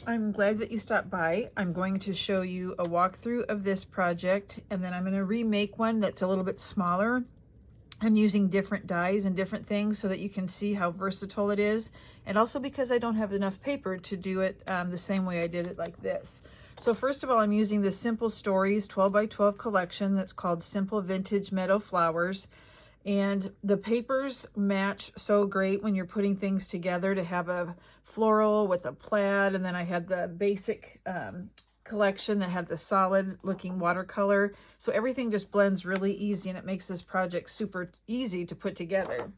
I'm glad that you stopped by. I'm going to show you a walkthrough of this project, and then I'm going to remake one that's a little bit smaller and using different dyes and different things so that you can see how versatile it is. And also because I don't have enough paper to do it the same way I did it like this. So first of all, I'm using the Simple Stories 12 by 12 collection that's called Simple Vintage Meadow Flowers. And the papers match so great when you're putting things together to have a floral with a plaid. And then I had the basic collection that had the solid looking watercolor. So everything just blends really easy and it makes this project super easy to put together.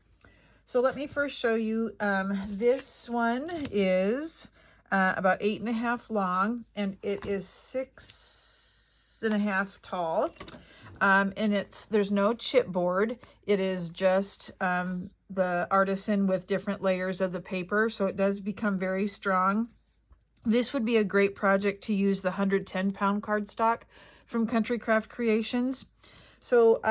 So let me first show you, this one is about 8.5 long and it is 6.5 tall. And there's no chipboard. It is just the artisan with different layers of the paper. So it does become very strong. This would be a great project to use the 110-pound cardstock from Country Craft Creations. So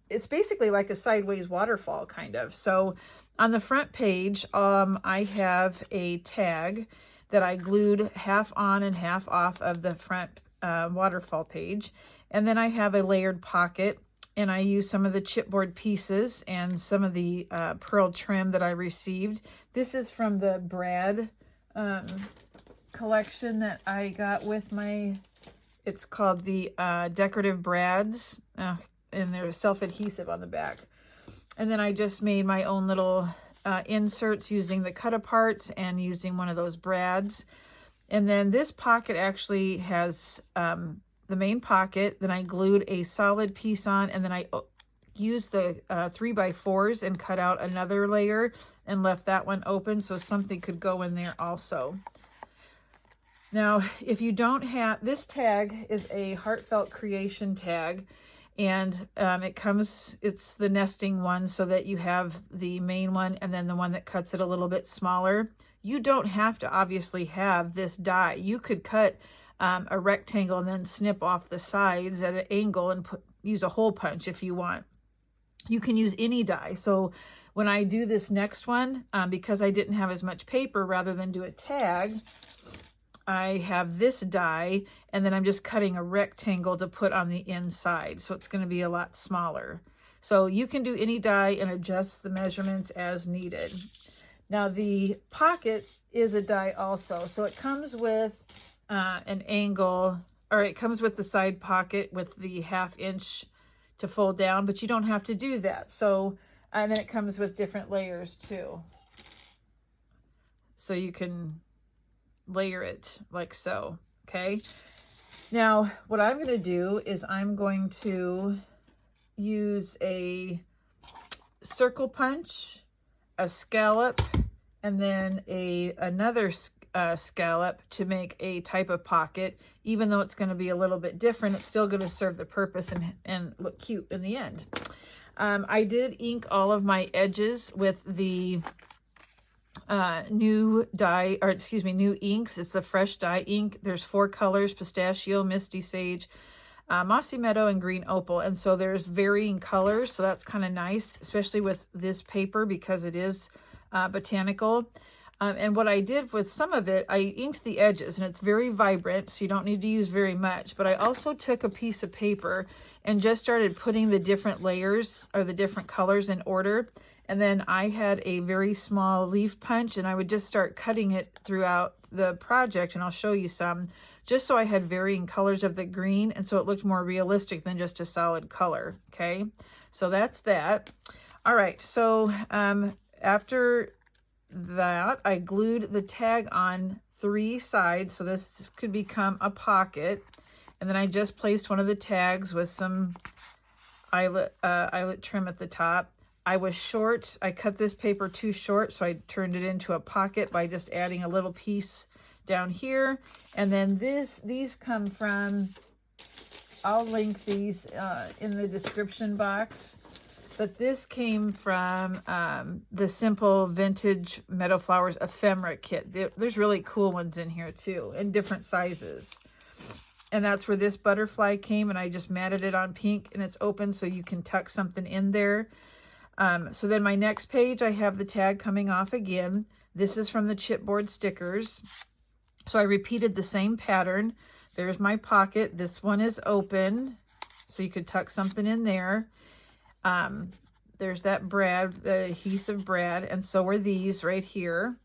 it's basically like a sideways waterfall kind of. So on the front page, I have a tag that I glued half on and half off of the front waterfall page. And then I have a layered pocket, and I use some of the chipboard pieces and some of the pearl trim that I received. This is from the Brad collection that I got with it's called the Decorative Brads, and they're self-adhesive on the back. And then I just made my own little inserts using the cut-aparts and using one of those brads. And then this pocket actually has the main pocket. Then I glued a solid piece on, and then I used the 3x4s and cut out another layer and left that one open so something could go in there also. Now, if you don't have, this tag is a Heartfelt Creation tag, and it's the nesting one so that you have the main one and then the one that cuts it a little bit smaller. You don't have to obviously have this die. You could cut a rectangle and then snip off the sides at an angle and use a hole punch if you want. You can use any die. So when I do this next one, because I didn't have as much paper, rather than do a tag, I have this die, and then I'm just cutting a rectangle to put on the inside. So it's going to be a lot smaller. So you can do any die and adjust the measurements as needed. Now the pocket is a die also. So it comes with an angle, or it comes with the side pocket with the 1/2 inch to fold down, but you don't have to do that. So, and then it comes with different layers too. So you can layer it like so, okay? Now, what I'm going to do is I'm going to use a circle punch, a scallop, and then another scallop to make a type of pocket. Even though it's going to be a little bit different, it's still going to serve the purpose and look cute in the end. I did ink all of my edges with the new dye, or excuse me, new inks. It's the fresh dye ink. There's 4 colors: pistachio, misty sage, mossy meadow, and green opal. And so there's varying colors, so that's kind of nice, especially with this paper because it is botanical. And what I did with some of it, I inked the edges, and it's very vibrant, so you don't need to use very much. But I also took a piece of paper and just started putting the different layers or the different colors in order. And then I had a very small leaf punch, and I would just start cutting it throughout the project, and I'll show you some, just so I had varying colors of the green, and so it looked more realistic than just a solid color, okay? So that's that. All right, so after that, I glued the tag on 3 sides, so this could become a pocket. And then I just placed one of the tags with some eyelet trim at the top. I was short. I cut this paper too short, so I turned it into a pocket by just adding a little piece down here. And then these come from, I'll link these in the description box. But this came from the Simple Vintage Meadow Flowers Ephemera Kit. There's really cool ones in here too, in different sizes. And that's where this butterfly came, and I just matted it on pink, and it's open so you can tuck something in there. So then my next page, I have the tag coming off again. This is from the chipboard stickers. So I repeated the same pattern. There's my pocket. This one is open, so you could tuck something in there. There's that brad, the adhesive brad, and so are these right here.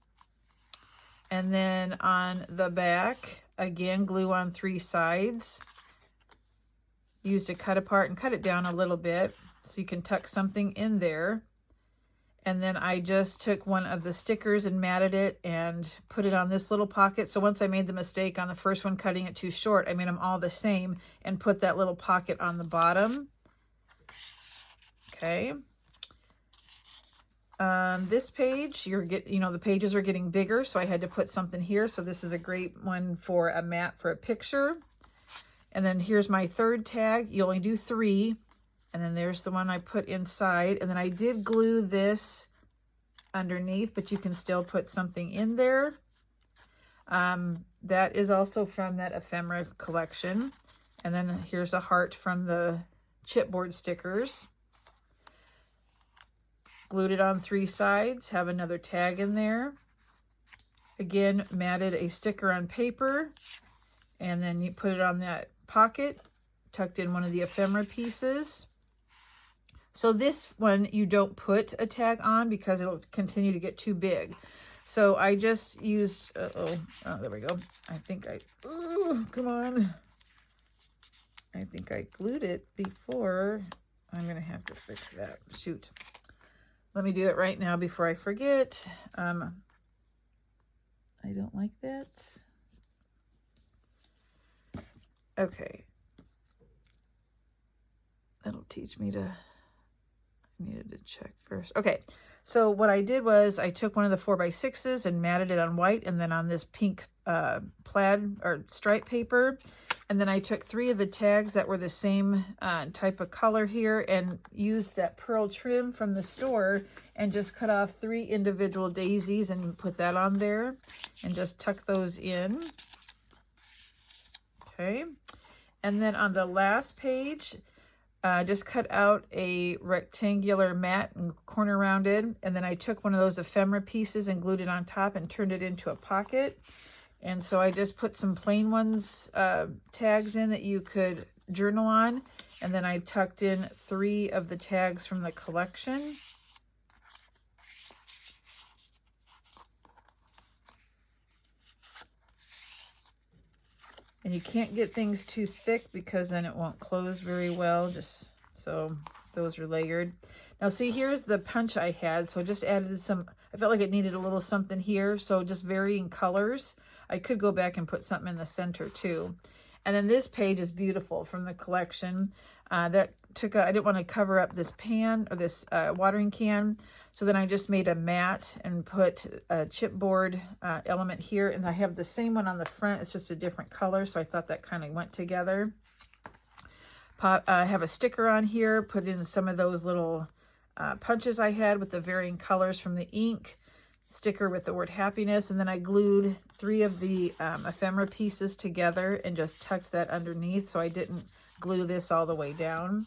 And then on the back, again, glue on 3 sides. Used a cut apart and cut it down a little bit so you can tuck something in there. And then I just took one of the stickers and matted it and put it on this little pocket. So once I made the mistake on the first one cutting it too short, I made them all the same and put that little pocket on the bottom. Okay. This page, the pages are getting bigger, so I had to put something here. So this is a great one for a mat for a picture. And then here's my third tag. You only do 3. And then there's the one I put inside. And then I did glue this underneath, but you can still put something in there. That is also from that ephemera collection. And then here's a heart from the chipboard stickers. Glued it on 3 sides, have another tag in there. Again, matted a sticker on paper, and then you put it on that pocket, tucked in one of the ephemera pieces. So this one you don't put a tag on because it'll continue to get too big. So I just used, there we go. Come on. I think I glued it before. I'm gonna have to fix that, shoot. Let me do it right now before I forget. I don't like that. Okay. That'll teach me to, I needed to check first. Okay, so what I did was I took one of the 4x6s and matted it on white and then on this pink plaid or stripe paper. And then I took 3 of the tags that were the same type of color here and used that pearl trim from the store and just cut off 3 individual daisies and put that on there and just tuck those in. Okay. And then on the last page, just cut out a rectangular mat and corner rounded. And then I took one of those ephemera pieces and glued it on top and turned it into a pocket. And so I just put some plain ones tags in that you could journal on. And then I tucked in 3 of the tags from the collection. And you can't get things too thick because then it won't close very well. Just so those are layered. Now see, here's the punch I had. So just added some, I felt like it needed a little something here. So just varying colors. I could go back and put something in the center too. And then this page is beautiful from the collection. I didn't want to cover up this pan or this watering can. So then I just made a mat and put a chipboard element here. And I have the same one on the front. It's just a different color. So I thought that kind of went together. I have a sticker on here. Put in some of those little punches I had with the varying colors from the ink. Sticker with the word happiness. And then I glued 3 of the ephemera pieces together and just tucked that underneath. So I didn't glue this all the way down.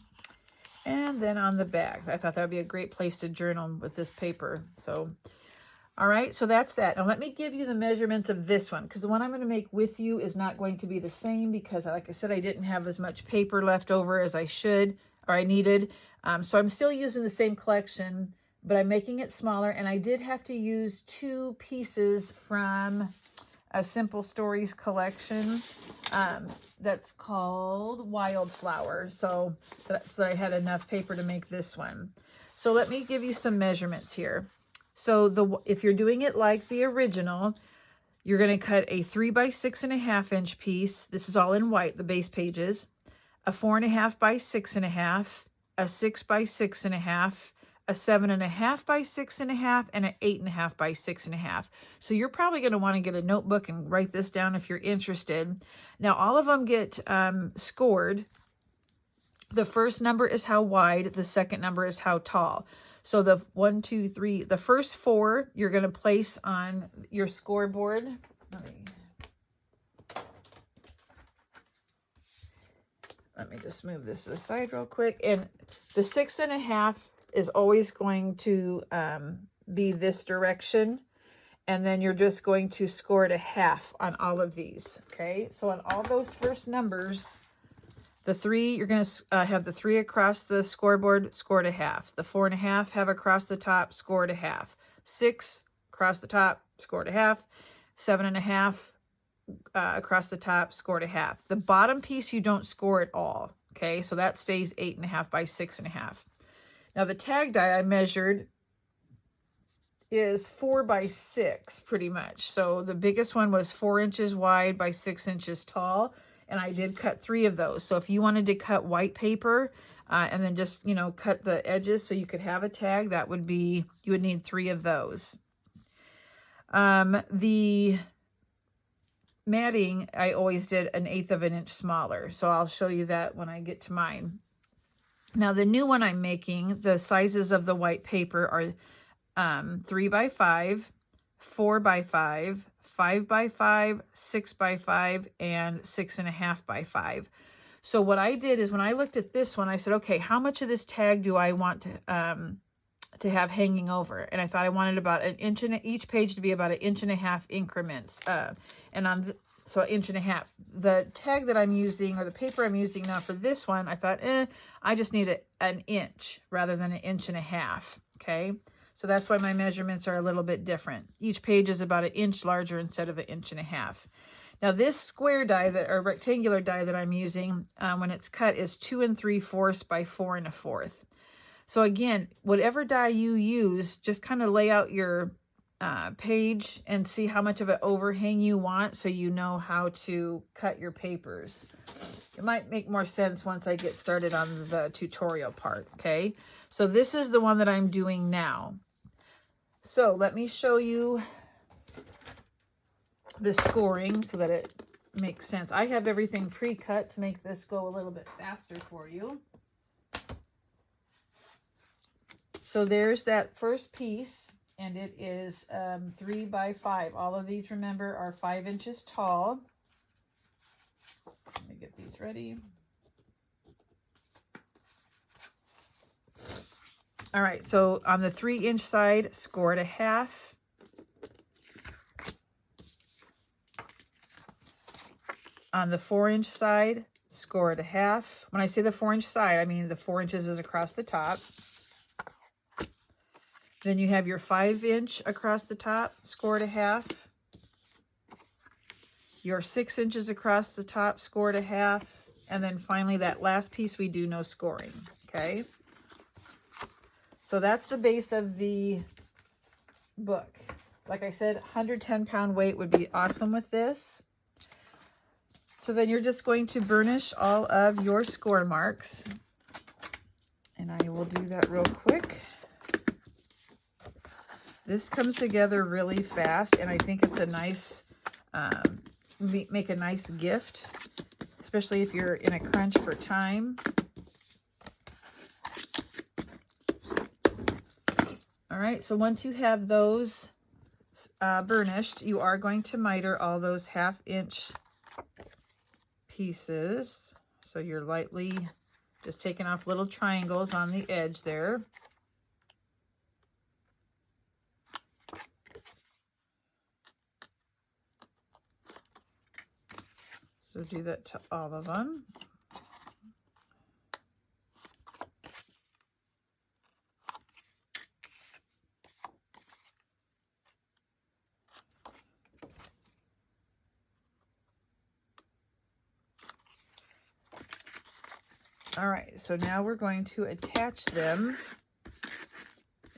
And then on the back, I thought that would be a great place to journal with this paper. So, all right, so that's that. Now let me give you the measurements of this one, because the one I'm going to make with you is not going to be the same because, like I said, I didn't have as much paper left over as I should or I needed. So I'm still using the same collection, but I'm making it smaller. And I did have to use 2 pieces from a Simple Stories collection that's called Wildflower. So that I had enough paper to make this one. So let me give you some measurements here. So if you're doing it like the original, you're going to cut a 3 by 6.5 inch piece. This is all in white, the base pages. A 4.5 by 6.5, a 6 by 6.5, a 7.5 by 6.5, and an 8.5 by 6.5. So you're probably going to want to get a notebook and write this down if you're interested. Now all of them get scored. The first number is how wide, the second number is how tall. So the 1, 2, 3, the first 4 you're going to place on your scoreboard. Let me just move this to the side real quick. And the 6.5 is always going to be this direction. And then you're just going to score it a half on all of these, okay? So on all those first numbers, the 3, you're going to have the 3 across the scoreboard, scored a half. The 4.5 have across the top, scored a half. 6 across the top, scored a half. 7.5 across the top, scored a half. The bottom piece you don't score at all, okay? So that stays 8.5 by 6.5. Now the tag die I measured is 4 by 6 pretty much. So the biggest one was 4 inches wide by 6 inches tall, and I did cut 3 of those. So if you wanted to cut white paper and then just, you know, cut the edges so you could have a tag, that would be, you would need 3 of those. The matting, I always did 1/8 of an inch smaller. So I'll show you that when I get to mine. Now the new one I'm making, the sizes of the white paper are 3 by 5, 4 by 5, 5 by 5, 6 by 5, and 6.5 by 5. So what I did is when I looked at this one, I said, okay, how much of this tag do I want to have hanging over? And I thought I wanted about 1 inch, each page to be about 1.5 inch increments. So 1.5 inches. The tag that I'm using, or the paper I'm using now for this one, I thought, I just need 1 inch rather than 1.5 inches. Okay. So that's why my measurements are a little bit different. Each page is about 1 inch larger instead of 1.5 inches. Now this square die, or rectangular die that I'm using, when it's cut, is 2 3/4 by 4 1/4. So again, whatever die you use, just kind of lay out your page and see how much of an overhang you want so you know how to cut your papers. It might make more sense once I get started on the tutorial part, okay? So this is the one that I'm doing now. So let me show you the scoring so that it makes sense. I have everything pre-cut to make this go a little bit faster for you. So there's that first piece, and it is 3 by 5. All of these, remember, are 5 inches tall. Let me get these ready. All right, so on the 3-inch side, scored a half. On the 4-inch side, scored a half. When I say the 4-inch side, I mean the 4 inches is across the top. Then you have your 5-inch across the top, scored a half. Your 6 inches across the top, scored a half. And then finally that last piece we do no scoring, okay? So that's the base of the book. Like I said, 110-pound weight would be awesome with this. So then you're just going to burnish all of your score marks. And I will do that real quick. This comes together really fast, and I think it's a nice, make a nice gift, especially if you're in a crunch for time. All right, so once you have those burnished, you are going to miter all those 1/2 inch pieces. So you're lightly just taking off little triangles on the edge there. So do that to all of them. All right, so now we're going to attach them.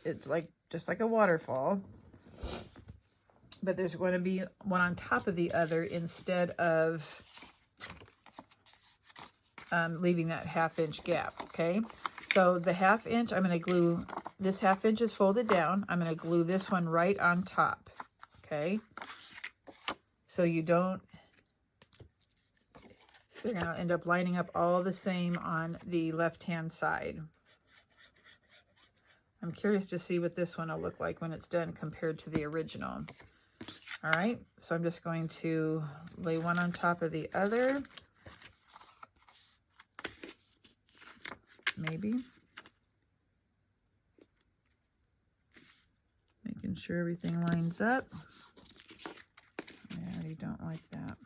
It's like just like a waterfall, but there's going to be one on top of the other instead of leaving that 1/2 inch gap, okay? So the 1/2 inch, I'm going to glue, this 1/2 inch is folded down. I'm going to glue this one right on top, okay? So you don't, they're going to end up lining up all the same on the left-hand side. I'm curious to see what this one will look like when it's done compared to the original. All right, so I'm just going to lay one on top of the other. Maybe. Making sure everything lines up. Yeah, you don't like that.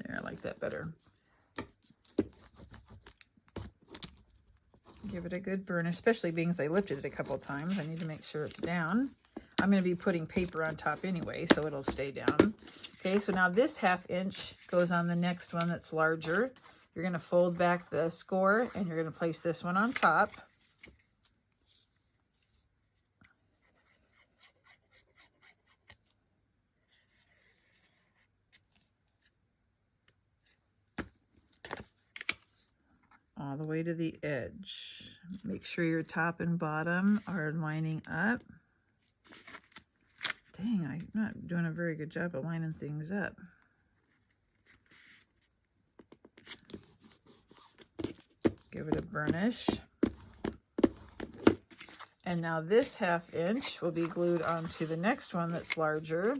There, I like that better. Give it a good burn, especially being as I lifted it a couple of times. I need to make sure it's down. I'm going to be putting paper on top anyway, so it'll stay down. Okay, so now this 1/2 inch goes on the next one that's larger. You're going to fold back the score, and you're going to place this one on top. All the way to the edge. Make sure your top and bottom are lining up. Dang, I'm not doing a very good job of lining things up. Give it a burnish. And now this 1/2 inch will be glued onto the next one that's larger.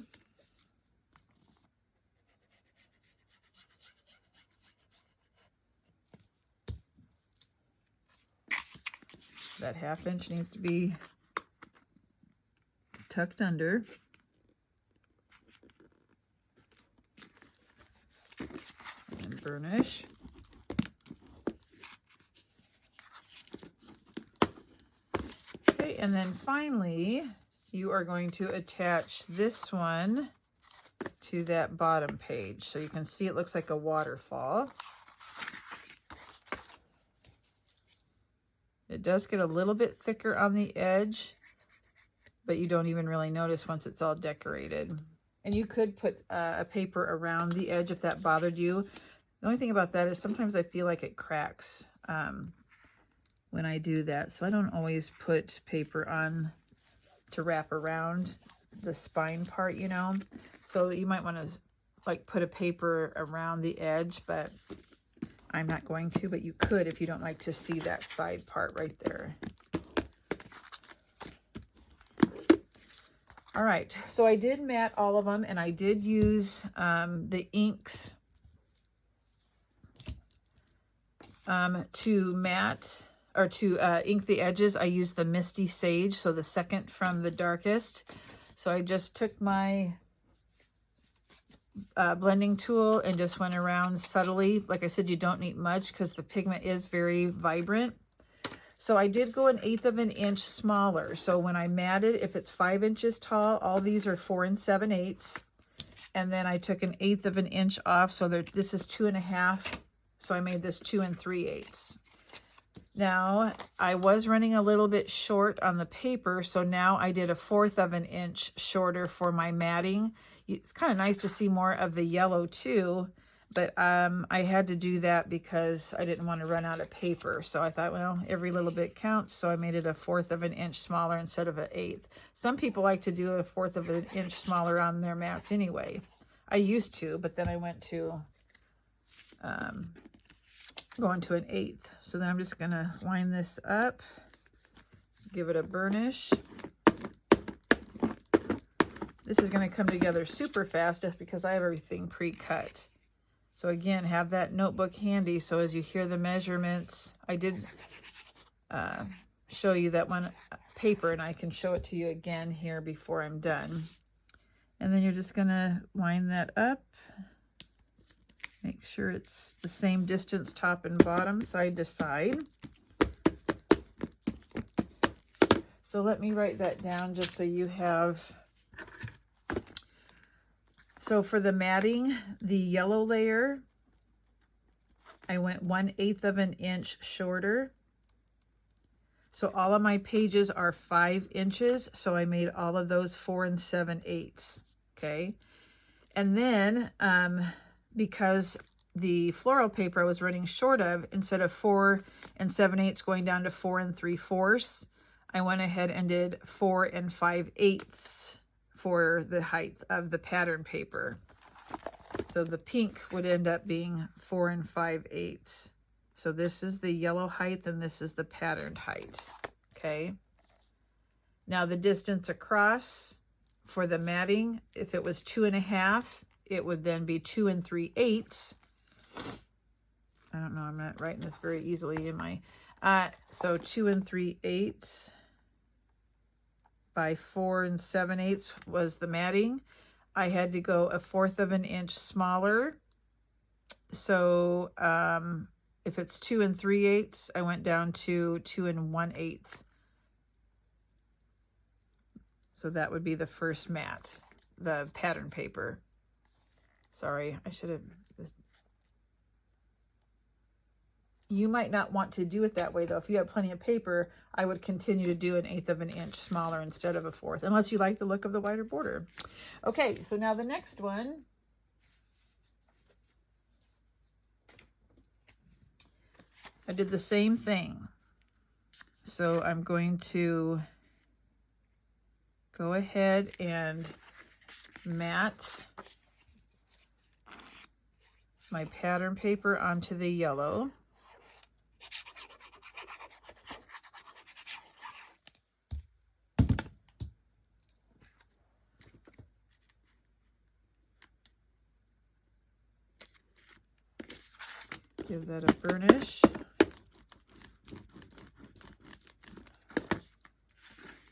That 1/2 inch needs to be tucked under. And burnish. Okay, and then finally, you are going to attach this one to that bottom page. So you can see it looks like a waterfall. It does get a little bit thicker on the edge, but you don't even really notice once it's all decorated. And you could put a paper around the edge if that bothered you. The only thing about that is sometimes I feel like it cracks when I do that. So I don't always put paper on to wrap around the spine part, you know. So you might want to like put a paper around the edge, but I'm not going to, but you could if you don't like to see that side part right there. All right, so I did mat all of them, and I did use the inks to mat, or to ink the edges. I used the Misty Sage, so the second from the darkest. So I just took my blending tool and just went around subtly. Like I said, you don't need much because the pigment is very vibrant. So I did go 1/8 of an inch smaller. So when I matted, if it's 5 inches tall, all these are 4 7/8. And then I took 1/8 of an inch off. So this is 2 1/2. So I made this 2 3/8. Now I was running a little bit short on the paper. So now I did 1/4 of an inch shorter for my matting. It's kind of nice to see more of the yellow too. But I had to do that because I didn't want to run out of paper. So I thought, well, every little bit counts. So I made it 1/4 of an inch smaller instead of 1/8. Some people like to do 1/4 of an inch smaller on their mats anyway. I used to, but then I went to going to 1/8. So then I'm just going to line this up, give it a burnish. This is going to come together super fast just because I have everything pre-cut. So again, have that notebook handy. So as you hear the measurements, I did show you that one paper, and I can show it to you again here before I'm done. And then you're just gonna line that up. Make sure it's the same distance top and bottom, side to side. So let me write that down just so you have. So for the matting, the yellow layer, I went 1/8 of an inch shorter. So all of my pages are 5 inches. So I made all of those 4 7/8. Okay. And then because the floral paper I was running short of, instead of 4 7/8 going down to 4 3/4, I went ahead and did 4 5/8 for the height of the pattern paper. So the pink would end up being 4 5/8. So this is the yellow height and this is the patterned height. Okay. Now the distance across for the matting, if it was 2 1/2, it would then be 2 3/8. I don't know, I'm not writing this very easily in my, So 2 3/8 by 4 7/8 was the matting. I had to go 1/4 of an inch smaller. So if it's 2 3/8, I went down to 2 1/8. So that would be the first mat, the pattern paper. Sorry, I should have. You might not want to do it that way though. If you have plenty of paper, I would continue to do 1/8 of an inch smaller instead of 1/4, unless you like the look of the wider border. Okay, so now the next one. I did the same thing. So I'm going to go ahead and mat my pattern paper onto the yellow. Give that a burnish.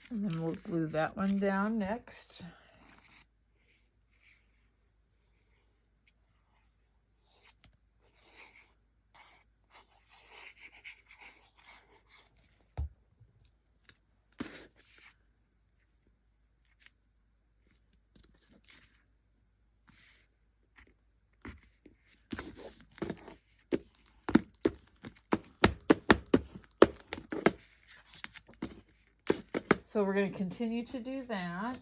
And then we'll glue that one down next. So we're going to continue to do that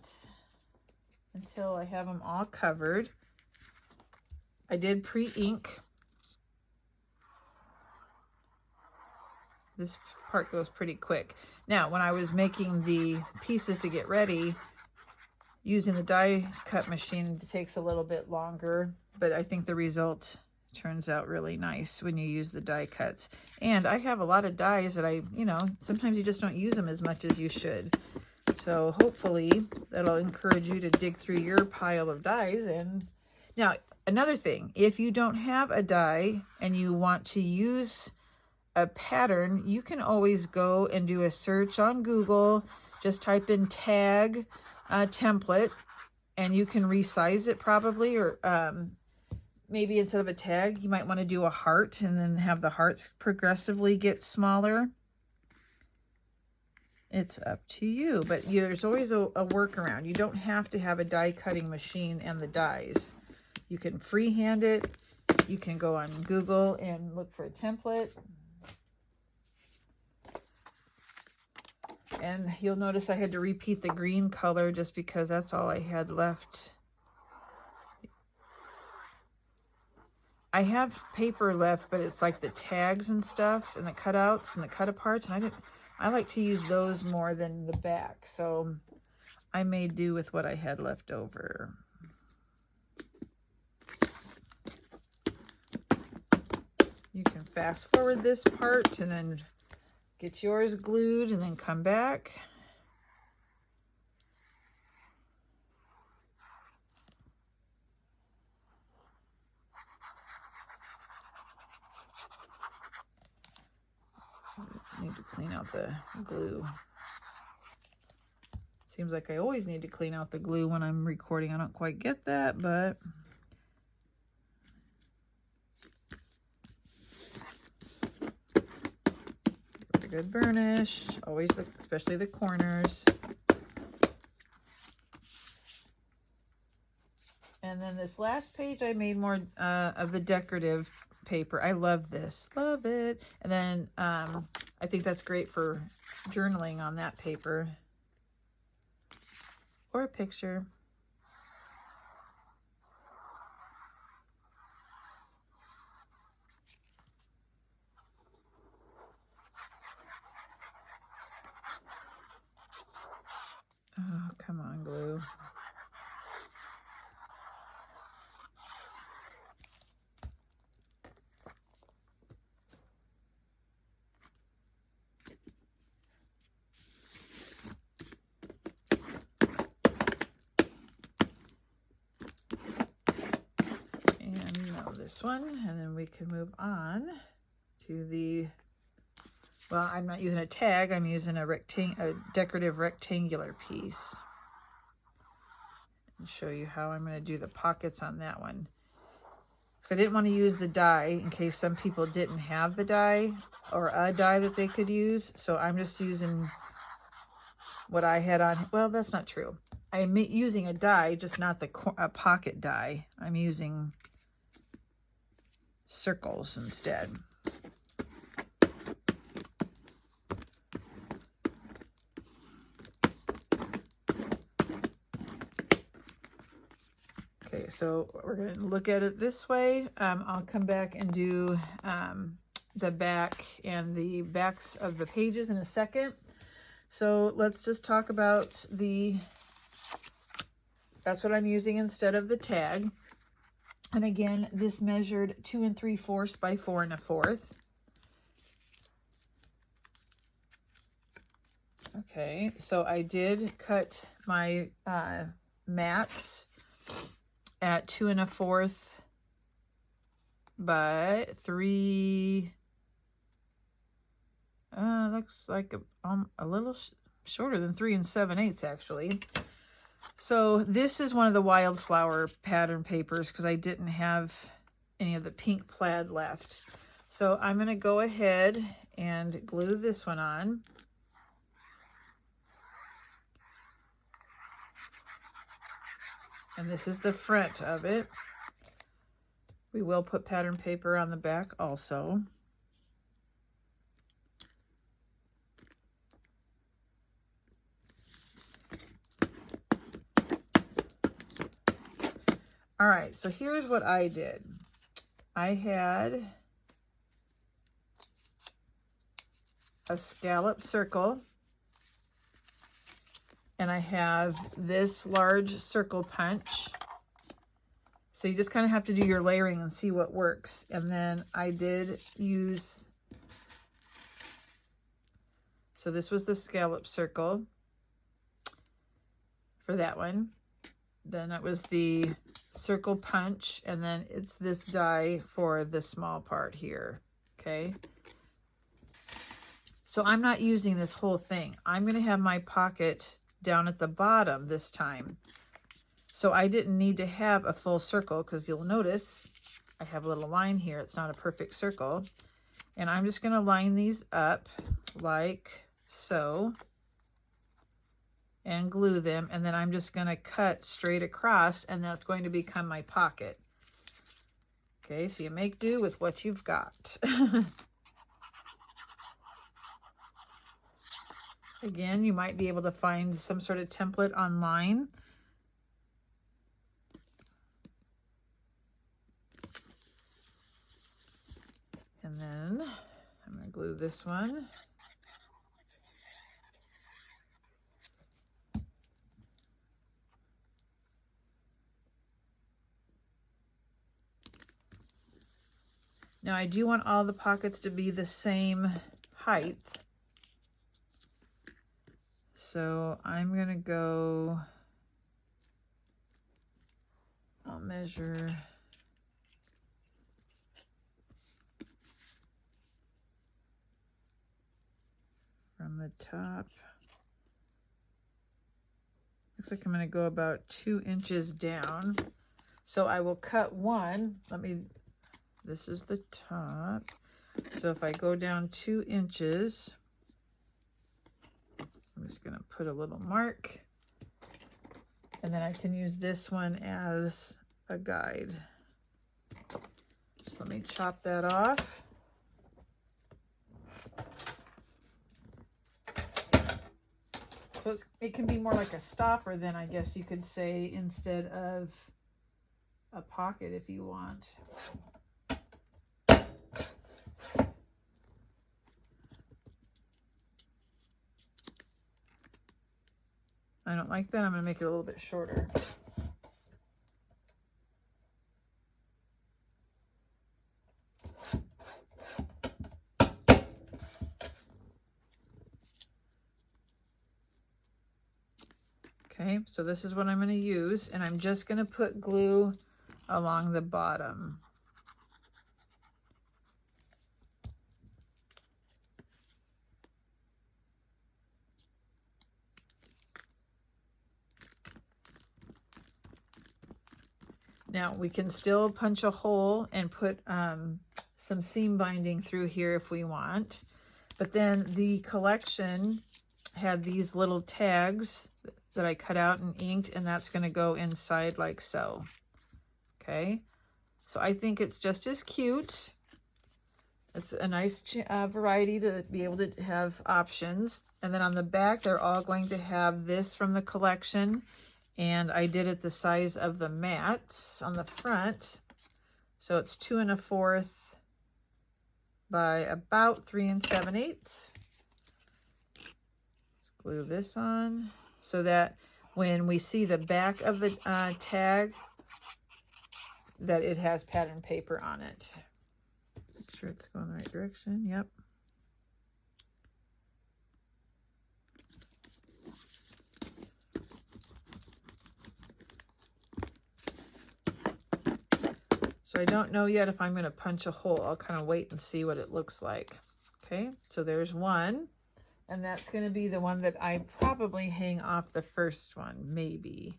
until I have them all covered. I did pre-ink. This part goes pretty quick. Now, when I was making the pieces to get ready, using the die cut machine, it takes a little bit longer, but I think the result turns out really nice when you use the die cuts. And I have a lot of dies that sometimes you just don't use them as much as you should. So hopefully that'll encourage you to dig through your pile of dies. And now another thing, if you don't have a die and you want to use a pattern, you can always go and do a search on Google. Just type in tag template, and you can resize it probably, or maybe instead of a tag, you might want to do a heart and then have the hearts progressively get smaller. It's up to you, but there's always a workaround. You don't have to have a die cutting machine and the dies. You can freehand it. You can go on Google and look for a template. And you'll notice I had to repeat the green color just because that's all I had left. I have paper left, but it's like the tags and stuff and the cutouts and the cut aparts, and I like to use those more than the back, so I made do with what I had left over. You can fast forward this part and then get yours glued and then come back. Need to clean out the glue. Seems like I always need to clean out the glue when I'm recording. I don't quite get that, but a good burnish, always, especially the corners. And then this last page, I made more of the decorative paper. I love this, love it. And then I think that's great for journaling on that paper or a picture. Oh, come on, glue. And now this one, and then we can move on to the well, I'm not using a tag, I'm using a decorative rectangular piece. I'll show you how I'm going to do the pockets on that one. So I didn't want to use the die in case some people didn't have the die or a die that they could use. So I'm just using what I had on. Well, that's not true. I'm using a die, just not a pocket die. I'm using circles instead. Okay, so we're going to look at it this way. I'll come back and do the back and the backs of the pages in a second. So let's just talk about that's what I'm using instead of the tag. And again, this measured 2 3/4 by 4 1/4. Okay, so I did cut my mats at 2 1/4 by 3. Looks like a little shorter than 3 7/8 actually. So this is one of the wildflower pattern papers because I didn't have any of the pink plaid left. So I'm going to go ahead and glue this one on. And this is the front of it. We will put pattern paper on the back also. All right, so here's what I did. I had a scallop circle, and I have this large circle punch. So you just kind of have to do your layering and see what works. And then I did use, so this was the scallop circle for that one. Then it was the circle punch, and then it's this die for the small part here, okay? So I'm not using this whole thing. I'm going to have my pocket down at the bottom this time. So I didn't need to have a full circle because you'll notice I have a little line here. It's not a perfect circle. And I'm just going to line these up like so and glue them. And then I'm just going to cut straight across, and that's going to become my pocket. Okay, so you make do with what you've got. Again, you might be able to find some sort of template online. And then I'm going to glue this one. Now I do want all the pockets to be the same height. So I'm going to go, I'll measure from the top. Looks like I'm going to go about 2 inches down. So I will cut one. This is the top. So if I go down 2 inches, I'm just going to put a little mark. And then I can use this one as a guide. So let me chop that off. So it can be more like a stopper then, I guess you could say, instead of a pocket if you want. I don't like that. I'm going to make it a little bit shorter. Okay, so this is what I'm going to use, and I'm just going to put glue along the bottom. Now we can still punch a hole and put some seam binding through here if we want. But then the collection had these little tags that I cut out and inked, and that's going to go inside like so. Okay, so I think it's just as cute. It's a nice variety to be able to have options. And then on the back, they're all going to have this from the collection. And I did it the size of the mat on the front. So it's 2 1/4 by about 3 7/8. Let's glue this on so that when we see the back of the tag, that it has pattern paper on it. Make sure it's going the right direction. Yep. So I don't know yet if I'm going to punch a hole. I'll kind of wait and see what it looks like. Okay, so there's one. And that's going to be the one that I probably hang off the first one. Maybe.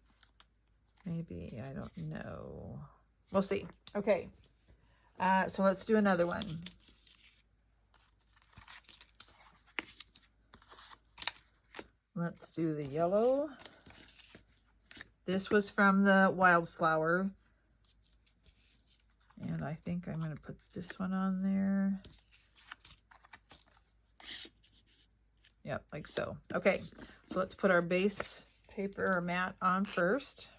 Maybe. I don't know. We'll see. Okay. So let's do another one. Let's do the yellow. This was from the wildflower. And I think I'm going to put this one on there. Yep, like so. Okay, so let's put our base paper or mat on first.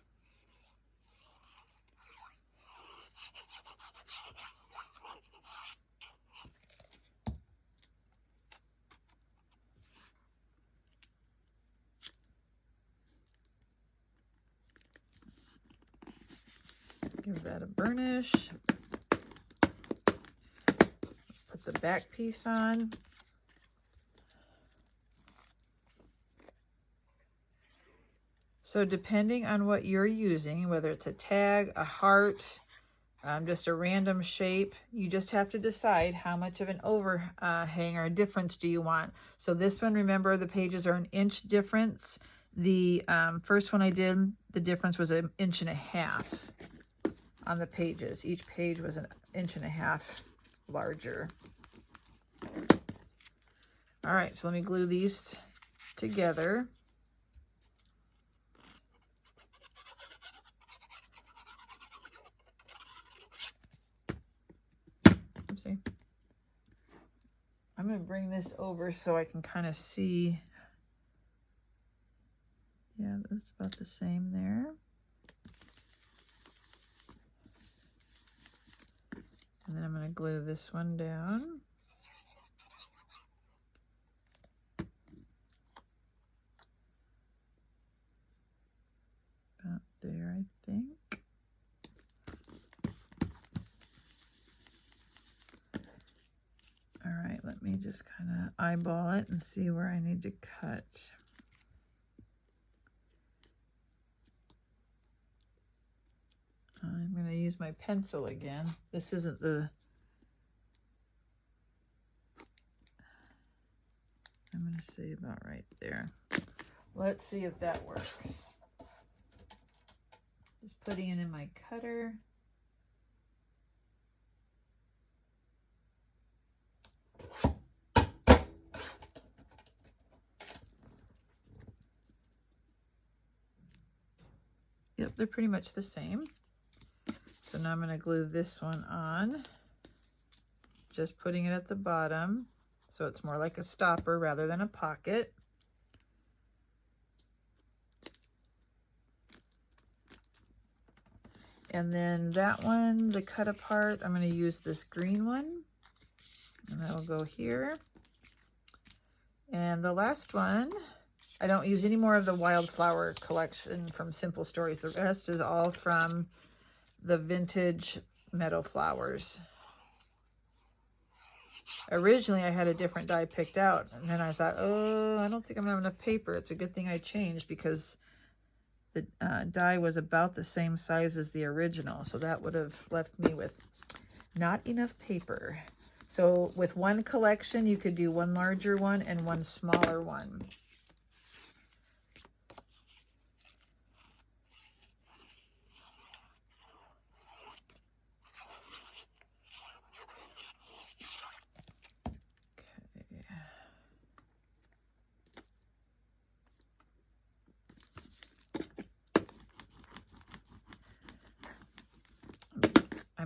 Give that a burnish. Put the back piece on. So depending on what you're using, whether it's a tag, a heart, just a random shape, you just have to decide how much of an overhang or difference do you want. So this one, remember, the pages are 1 inch difference. The first one I did, the difference was 1.5 inches on the pages. Each page was 1.5 inches larger. All right, so let me glue these together. Oopsie. I'm going to bring this over so I can kind of see. Yeah, that's about the same there. And then I'm going to glue this one down. About there, I think. All right, let me just kind of eyeball it and see where I need to cut. I'm going to use my pencil again. This isn't the... I'm going to say about right there. Let's see if that works. Just putting it in my cutter. Yep, they're pretty much the same. So now I'm going to glue this one on, just putting it at the bottom so it's more like a stopper rather than a pocket. And then that one, the cut apart, I'm going to use this green one, and that'll go here. And the last one, I don't use any more of the wildflower collection from Simple Stories. The rest is all from the Vintage Meadow Flowers. Originally, I had a different die picked out, and then I thought, oh, I don't think I'm gonna have enough paper. It's a good thing I changed because the die was about the same size as the original, so that would have left me with not enough paper. So with one collection, you could do one larger one and one smaller one.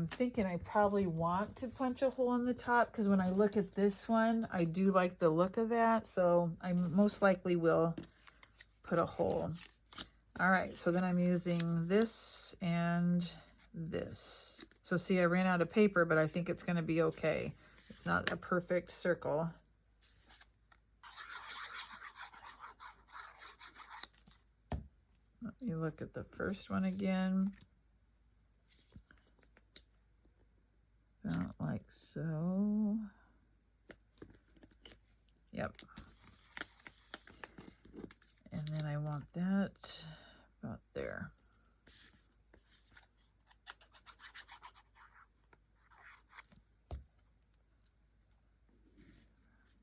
I'm thinking I probably want to punch a hole in the top because when I look at this one, I do like the look of that. So I most likely will put a hole. All right, so then I'm using this and this. So see, I ran out of paper, but I think it's going to be okay. It's not a perfect circle. Let me look at the first one again. About like so. Yep. And then I want that about there.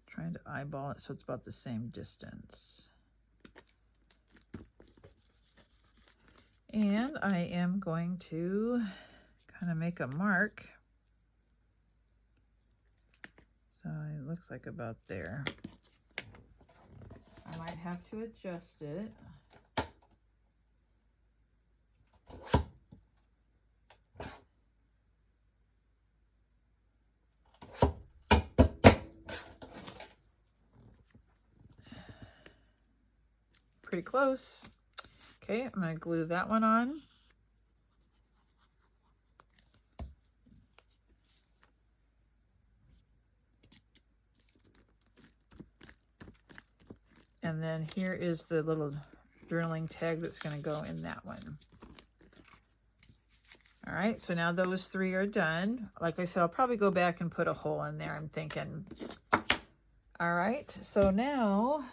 Trying to eyeball it so it's about the same distance. And I am going to kind of make a mark. So it looks like about there. I might have to adjust it. Pretty close. Okay, I'm going to glue that one on. And then here is the little journaling tag that's going to go in that one. All right, so now those three are done. Like I said, I'll probably go back and put a hole in there, I'm thinking. All right, so now,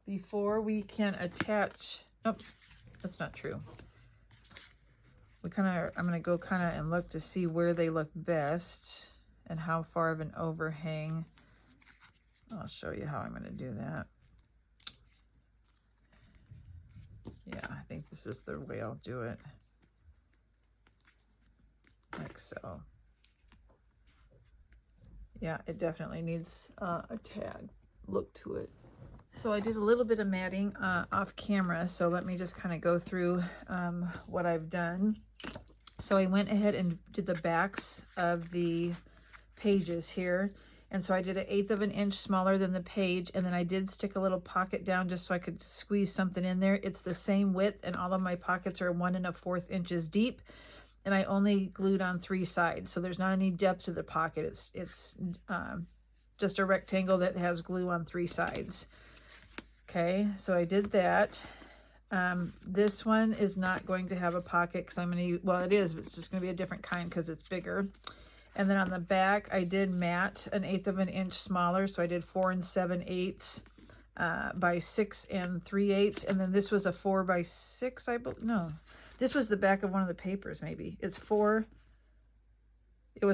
before we can attach, nope, that's not true. I'm going to go kind of and look to see where they look best and how far of an overhang. I'll show you how I'm going to do that. Yeah, I think this is the way I'll do it. Like so. Yeah, it definitely needs a tag look to it. So I did a little bit of matting off camera, so let me just kind of go through what I've done. So I went ahead and did the backs of the pages here. And so I did 1/8 of an inch smaller than the page, and then I did stick a little pocket down just so I could squeeze something in there. It's the same width, and all of my pockets are 1 1/4 inches deep, and I only glued on 3 sides, so there's not any depth to the pocket. It's just a rectangle that has glue on 3 sides. Okay, so I did that. This one is not going to have a pocket because I'm going to use, well, it is, but it's just going to be a different kind because it's bigger. And then on the back, I did mat 1/8 of an inch smaller. So I did 4 7/8 by 6 3/8. And then this was a 4 by 6, I believe. No, this was the back of one of the papers, maybe. It was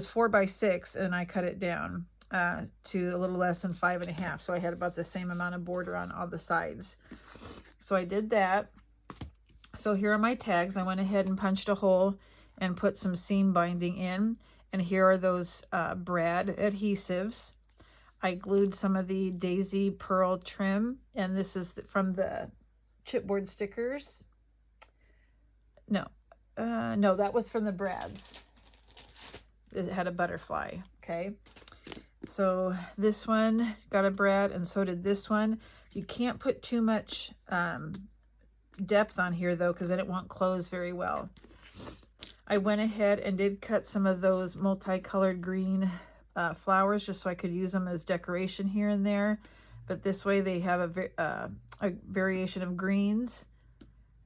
4 by 6, and I cut it down to a little less than 5 1/2. So I had about the same amount of border on all the sides. So I did that. So here are my tags. I went ahead and punched a hole and put some seam binding in. And here are those brad adhesives. I glued some of the daisy pearl trim, and this is from the chipboard stickers. No, that was from the brads. It had a butterfly, okay? So this one got a brad, and so did this one. You can't put too much depth on here, though, because then it won't close very well. I went ahead and did cut some of those multicolored green flowers just so I could use them as decoration here and there. But this way they have a variation of greens,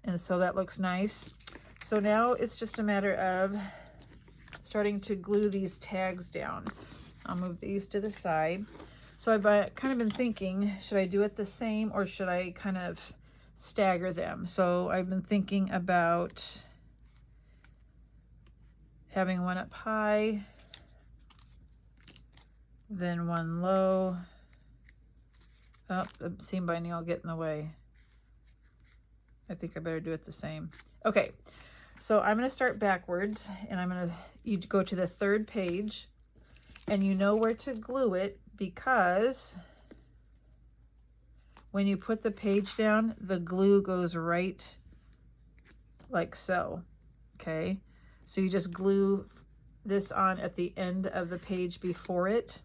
and so that looks nice. So now it's just a matter of starting to glue these tags down. I'll move these to the side. So I've kind of been thinking, should I do it the same or should I kind of stagger them? So I've been thinking about having one up high, then one low. Oh, the seam binding will get in the way. I think I better do it the same. Okay, so I'm going to start backwards, and you go to the 3rd page, and you know where to glue it because when you put the page down, the glue goes right like so. Okay, so you just glue this on at the end of the page before it.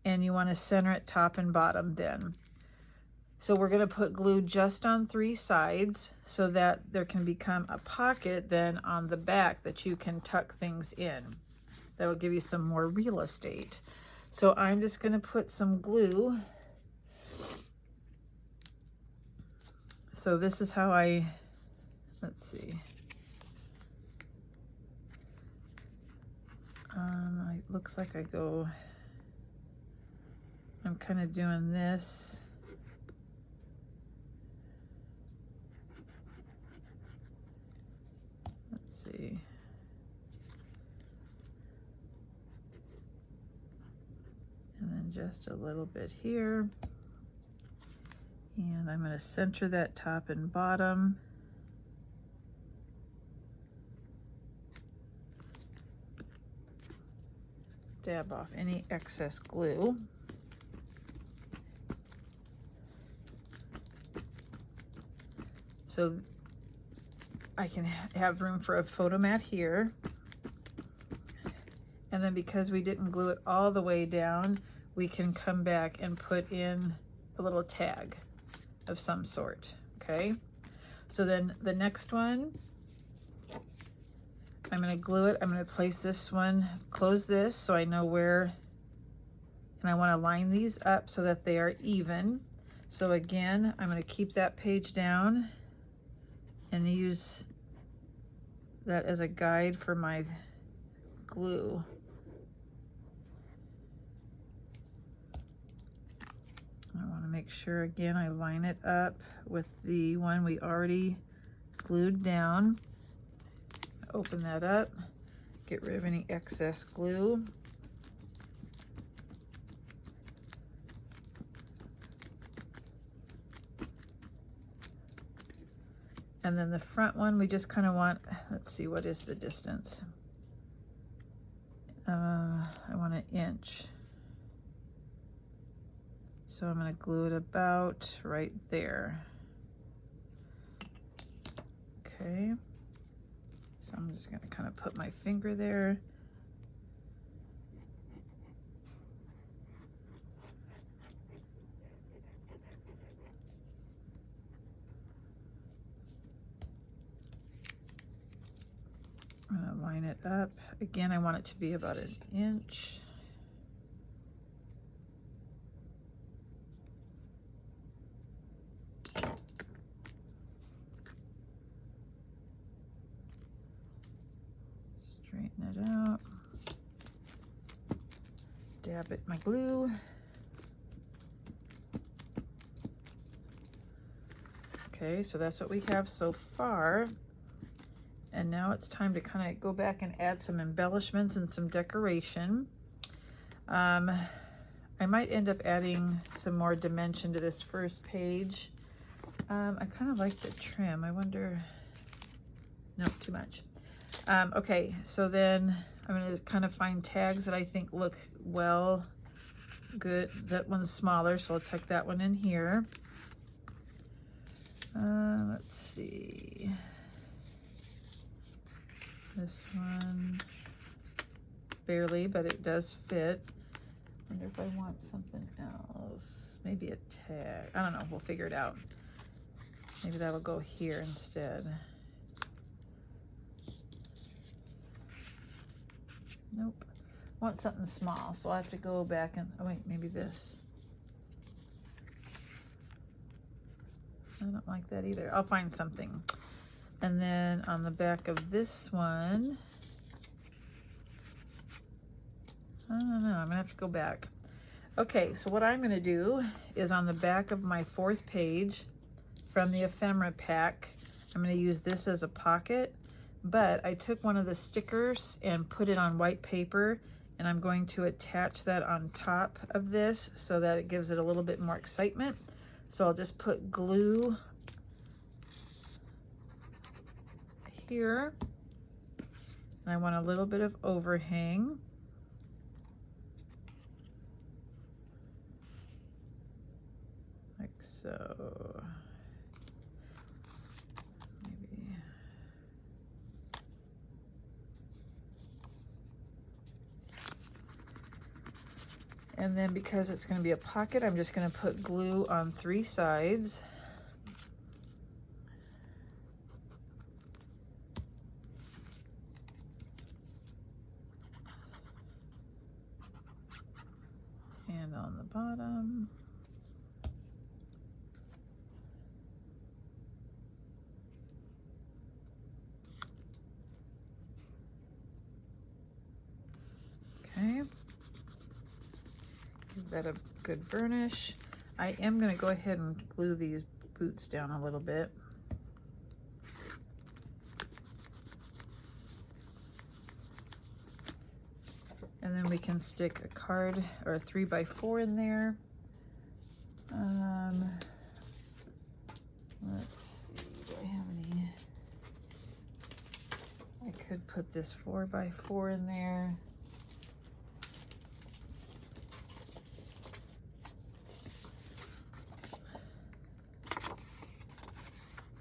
And you want to center it top and bottom then. So we're going to put glue just on 3 sides so that there can become a pocket then on the back that you can tuck things in. That will give you some more real estate. So I'm just going to put some glue. So this is how let's see. It looks like I'm kind of doing this. Let's see. And then just a little bit here. And I'm going to center that top and bottom. Dab off any excess glue. So I can have room for a photo mat here. And then because we didn't glue it all the way down, we can come back and put in a little tag of some sort, okay? So then the next one, I'm gonna glue it. I'm gonna place this one, close this so I know where, and I wanna line these up so that they are even. So again, I'm gonna keep that page down and use that as a guide for my glue. I want to make sure again I line it up with the one we already glued down. Open that up, get rid of any excess glue. And then the front one, we just kind of want, let's see, what is the distance? I want 1 inch. So I'm going to glue it about right there. Okay. So I'm just going to kind of put my finger there. I'm going to line it up. Again, I want it to be about 1 inch. Straighten it out. Dab it my glue. Okay, so that's what we have so far. And now it's time to kind of go back and add some embellishments and some decoration. I might end up adding some more dimension to this first page. I kind of like the trim. I wonder, no, too much. Okay, so then I'm going to kind of find tags that I think look good. That one's smaller, so I'll tuck that one in here. Let's see. This one, barely, but it does fit. I wonder if I want something else. Maybe a tag. I don't know. We'll figure it out. Maybe that'll go here instead. Nope. Want something small, so I have to go back and, oh wait, maybe this. I don't like that either. I'll find something. And then on the back of this one, I don't know, I'm gonna have to go back. Okay, so what I'm gonna do is on the back of my 4th page from the ephemera pack, I'm gonna use this as a pocket, but I took one of the stickers and put it on white paper, and I'm going to attach that on top of this so that it gives it a little bit more excitement. So I'll just put glue here, and I want a little bit of overhang. Like so. Maybe. And then because it's going to be a pocket, I'm just going to put glue on 3 sides. And on the bottom. Okay. Give that a good burnish. I am going to go ahead and glue these boots down a little bit. And then we can stick a card or a 3x4 in there. Let's see, do I have any? I could put this 4x4 in there.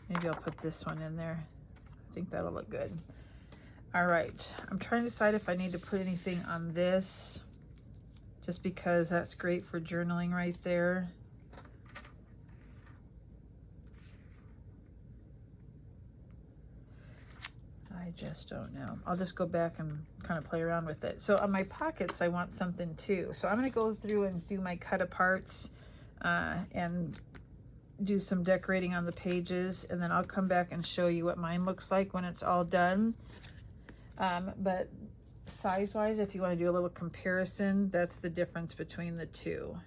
Maybe I'll put this one in there. I think that'll look good. All right, I'm trying to decide if I need to put anything on this, just because that's great for journaling right there. I just don't know. I'll just go back and kind of play around with it. So on my pockets, I want something too. So I'm gonna go through and do my cut aparts and do some decorating on the pages, and then I'll come back and show you what mine looks like when it's all done. But size-wise, if you want to do a little comparison, that's the difference between the two.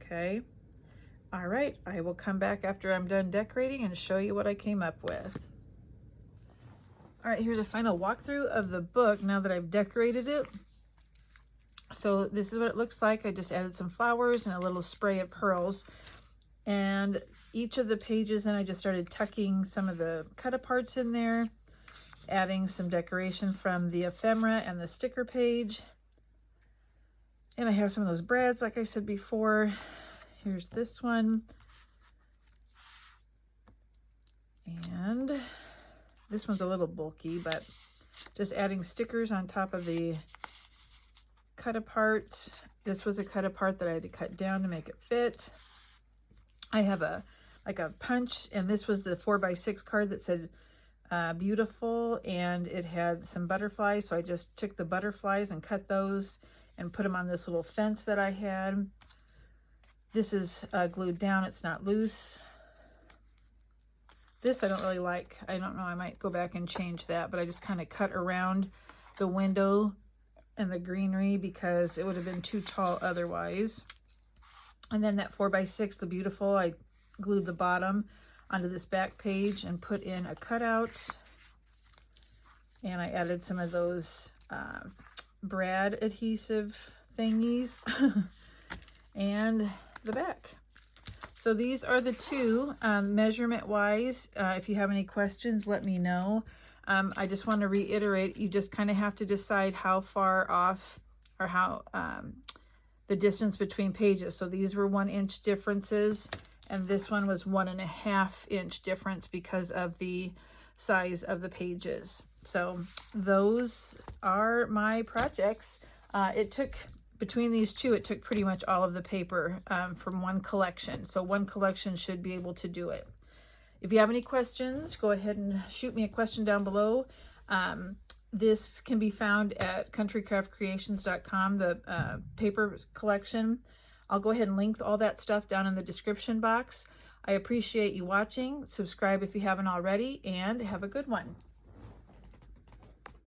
Okay. All right. I will come back after I'm done decorating and show you what I came up with. All right. Here's a final walkthrough of the book now that I've decorated it. So this is what it looks like. I just added some flowers and a little spray of pearls. And each of the pages, and I just started tucking some of the cut aparts in there, adding some decoration from the ephemera and the sticker page. And I have some of those brads, like I said before. Here's this one. And this one's a little bulky, but just adding stickers on top of the cut aparts. This was a cut apart that I had to cut down to make it fit. I have like a punch, and this was the 4x6 card that said beautiful, and it had some butterflies, so I just took the butterflies and cut those and put them on this little fence that I had. This is glued down, it's not loose. This I don't really like. I don't know, I might go back and change that, but I just kind of cut around the window and the greenery because it would have been too tall otherwise. And then that 4x6, the beautiful, I glued the bottom onto this back page and put in a cutout. And I added some of those brad adhesive thingies and the back. So these are the two. Measurement wise, if you have any questions, let me know. I just want to reiterate, you just kind of have to decide how far off or how the distance between pages. So these were 1 inch differences, and this one was 1.5 inch difference because of the size of the pages. So those are my projects. It took, between these two, it took pretty much all of the paper from one collection. So one collection should be able to do it. If you have any questions, go ahead and shoot me a question down below. This can be found at countrycraftcreations.com, the paper collection. I'll go ahead and link all that stuff down in the description box. I appreciate you watching. Subscribe if you haven't already, and have a good one.